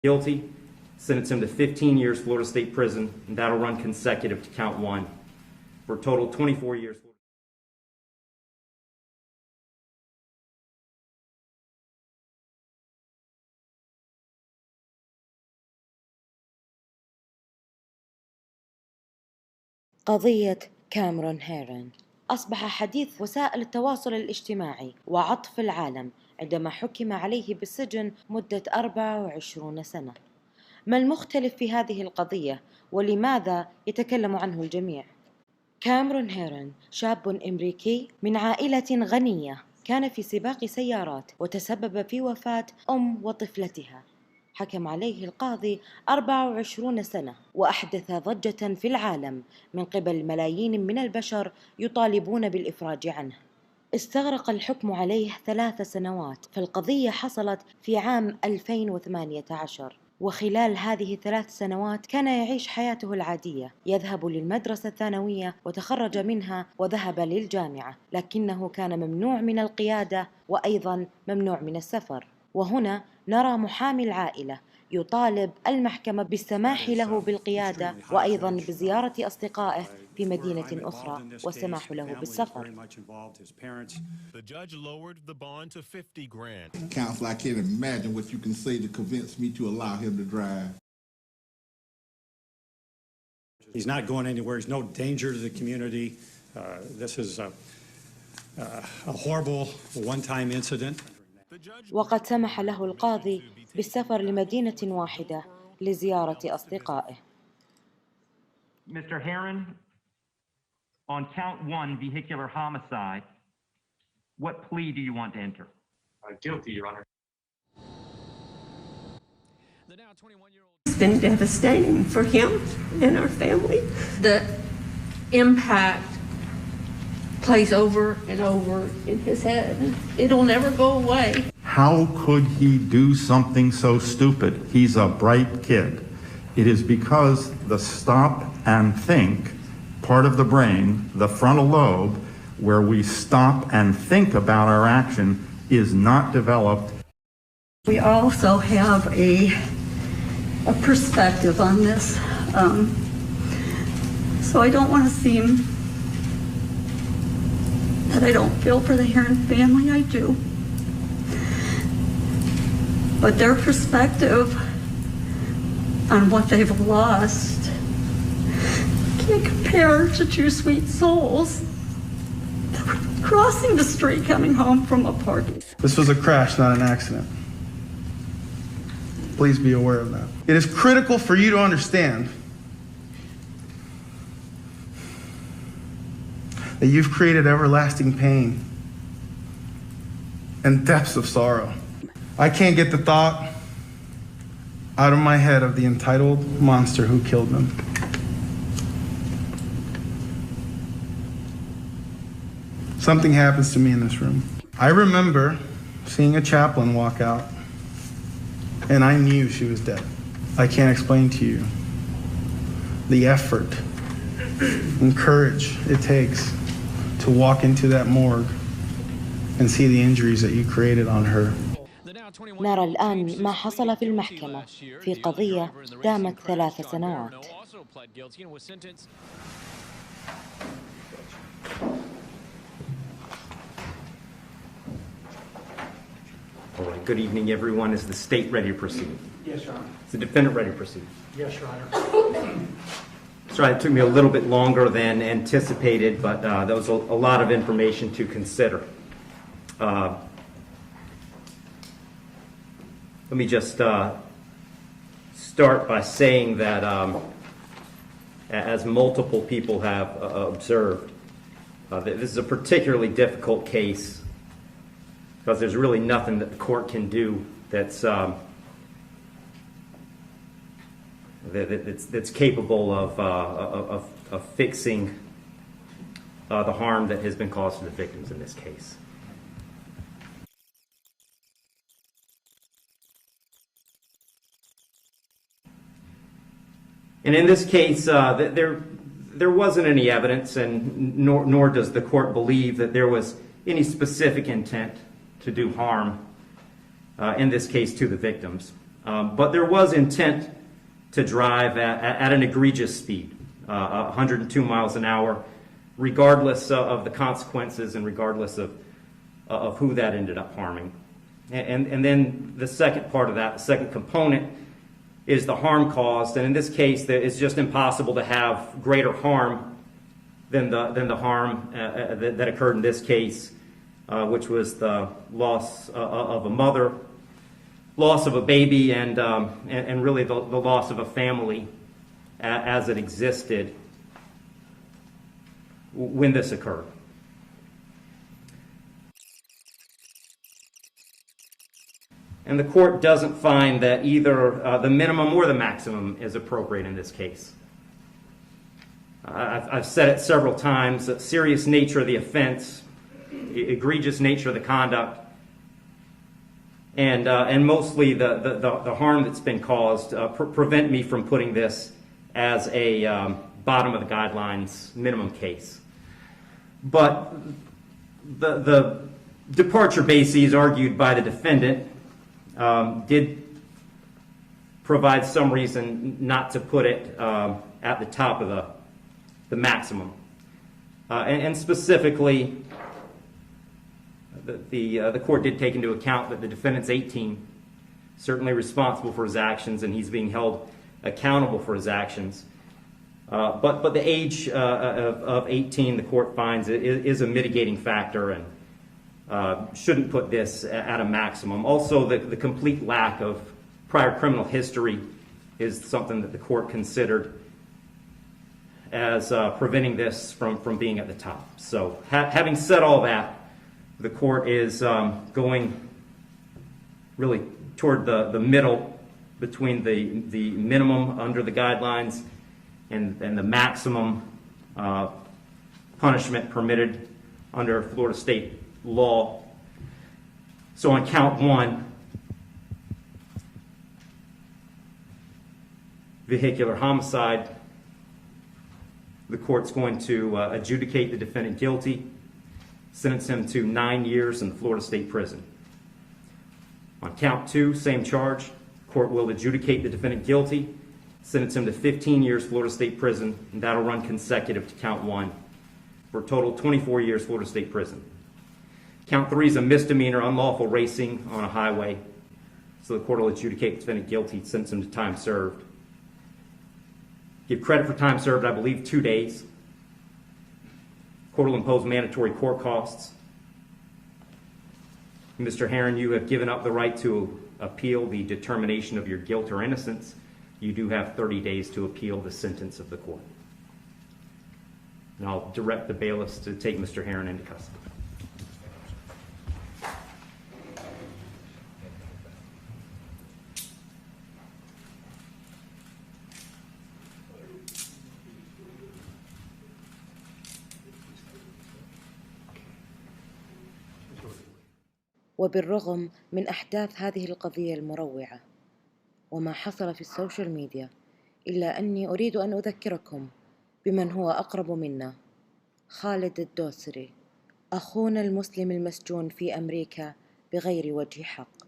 Guilty, sentence him to 15 years Florida State Prison, and that'll run consecutive to count one, for a total of 24 years. قضية كاميرون هيرين أصبح حديث وسائل التواصل الاجتماعي وعطف العالم عندما حكم عليه بالسجن مدة 24 سنة. ما المختلف في هذه القضية ولماذا يتكلم عنه الجميع؟ كاميرون هيرين شاب أمريكي من عائلة غنية، كان في سباق سيارات وتسبب في وفاة وطفلتها. حكم عليه القاضي 24 سنة، وأحدث ضجة في العالم من قبل ملايين من البشر يطالبون بالإفراج عنه. استغرق الحكم عليه 3 سنوات، فالقضية حصلت في عام 2018، وخلال هذه 3 سنوات كان يعيش حياته العادية، يذهب للمدرسة الثانوية وتخرج منها وذهب للجامعة، لكنه كان ممنوع من القيادة وأيضا ممنوع من السفر. وهنا نرى محامي العائلة يطالب المحكمة بالسماح له بالقيادة وأيضا بزيارة أصدقائه في مدينة أخرى والسماح له بالسفر. Counsel, I can't imagine what you can say to convince me to allow him to drive. He's not going anywhere. He's no danger to the community. This is a horrible one-time incident. وقد سمح له القاضي بالسفر لمدينة واحدة لزيارة أصدقائه. Mr. Herrin, on count 1, vehicular homicide, what plea do you want to enter? Guilty, Your Honor. It's been devastating for him and our family. The impact plays over and over in his head. It'll never go away. How could he do something so stupid? He's a bright kid. It is because the stop and think part of the brain, the frontal lobe, where we stop and think about our action, is not developed. We also have a perspective on this. So I don't want to seem that I don't feel for the Herrin family. I do. But their perspective on what they've lost can't compare to 2 sweet souls that were crossing the street coming home from a party. This was a crash, not an accident. Please be aware of that. It is critical for you to understand that you've created everlasting pain and depths of sorrow. I can't get the thought out of my head of the entitled monster who killed them. Something happens to me in this room. I remember seeing a chaplain walk out, and I knew she was dead. I can't explain to you the effort and courage it takes to walk into that morgue and see the injuries that you created on her. نرى الآن ما حصل في المحكمة في قضية دامت 3 سنوات. All right, good evening, everyone. Is the state ready to proceed? Yes, Your Honor. Is the defendant ready to proceed? Yes, Your Honor. Sorry, it took me a little bit longer than anticipated, but there was a lot of information to consider. Let me just start by saying that, as multiple people have observed, that this is a particularly difficult case because there's really nothing that the court can do that's capable of fixing the harm that has been caused to the victims in this case. And in this case, there wasn't any evidence, and nor does the court believe that there was any specific intent to do harm, in this case, to the victims. But there was intent to drive at an egregious speed, 102 miles an hour, regardless of the consequences and regardless of who that ended up harming. And then the second part of that, the second component, is the harm caused. And in this case, it's just impossible to have greater harm than the harm that occurred in this case, which was the loss of a mother, loss of a baby, and really the loss of a family as it existed when this occurred. And the court doesn't find that either the minimum or the maximum is appropriate in this case. I've said it several times, the serious nature of the offense, egregious nature of the conduct, and mostly the harm that's been caused prevent me from putting this as a bottom of the guidelines minimum case. But the departure bases argued by the defendant did provide some reason not to put it at the top of the maximum. And specifically, the court did take into account that the defendant's 18, certainly responsible for his actions, and he's being held accountable for his actions. But the age of 18, the court finds, is a mitigating factor and shouldn't put this at a maximum. Also, the complete lack of prior criminal history is something that the court considered as preventing this from being at the top. So having said all that, the court is going really toward the middle between the minimum under the guidelines and the maximum punishment permitted under Florida state law. So on count one, vehicular homicide, the court's going to adjudicate the defendant guilty, sentence him to 9 years in the Florida State Prison. On count two, same charge, court will adjudicate the defendant guilty, sentence him to 15 years Florida State Prison, and that'll run consecutive to count one, for a total of 24 years Florida State Prison. Count three is a misdemeanor, unlawful racing on a highway, so the court will adjudicate the defendant guilty, sentence him to time served. Give credit for time served, I believe, 2 days. Court will impose mandatory court costs. Mr. Herrin, you have given up the right to appeal the determination of your guilt or innocence. You do have 30 days to appeal the sentence of the court. And I'll direct the bailiffs to take Mr. Herrin into custody. وبالرغم من أحداث هذه القضية المروعة وما حصل في السوشيال ميديا، إلا أني أريد أن أذكركم بمن هو أقرب منا، خالد الدوسري، أخونا المسلم المسجون في أمريكا بغير وجه حق.